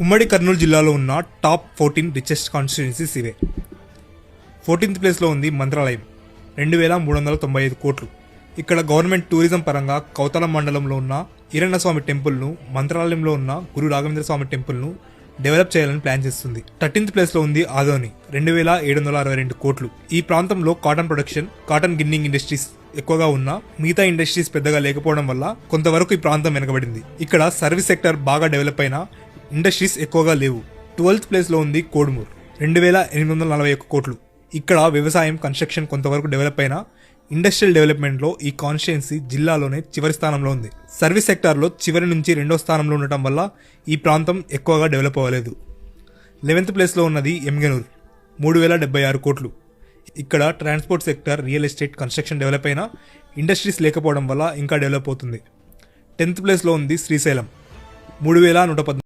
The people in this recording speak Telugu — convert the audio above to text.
ఉమ్మడి కర్నూలు జిల్లాలో ఉన్న టాప్ 14 రిచెస్ట్ కాన్స్టిట్యుయెన్సీస్ ఇవే. 14th ప్లేస్లో ఉంది మంత్రాలయం, 2395 కోట్లు. ఇక్కడ గవర్నమెంట్ టూరిజం పరంగా కౌతలం మండలంలో ఉన్న ఈరన్నస్వామి టెంపుల్ను, మంత్రాలయంలో ఉన్న గురు రాఘవేంద్ర స్వామి టెంపుల్ను డెవలప్ చేయాలని ప్లాన్ చేస్తుంది. 13th ప్లేస్లో ఉంది ఆదోని, 2762 కోట్లు. ఈ ప్రాంతంలో కాటన్ ప్రొడక్షన్, కాటన్ గిన్నింగ్ ఇండస్ట్రీస్ ఎక్కువగా ఉన్నా మిగతా ఇండస్ట్రీస్ పెద్దగా లేకపోవడం వల్ల కొంతవరకు ఈ ప్రాంతం వెనకబడింది. ఇక్కడ సర్వీస్ సెక్టర్ బాగా డెవలప్ అయినా ఇండస్ట్రీస్ ఎక్కువగా లేవు. 12th ప్లేస్లో ఉంది కోడుమూర్, 2841 కోట్లు. ఇక్కడ వ్యవసాయం, కన్స్ట్రక్షన్ కొంతవరకు డెవలప్ అయినా ఇండస్ట్రియల్ డెవలప్మెంట్లో ఈ కాన్స్టిట్యుయెన్సీ జిల్లాలోనే చివరి స్థానంలో ఉంది. సర్వీస్ సెక్టార్లో చివరి నుంచి 2వ స్థానంలో ఉండటం వల్ల ఈ ప్రాంతం ఎక్కువగా డెవలప్ అవ్వలేదు. 11th ప్లేస్లో ఉన్నది ఎమ్గనూర్, 3076 కోట్లు. ఇక్కడ transport sector, real estate, construction develop అయినా ఇండస్ట్రీస్ లేకపోవడం వల్ల ఇంకా డెవలప్ అవుతుంది. 10th ప్లేస్లో ఉంది శ్రీశైలం, 3114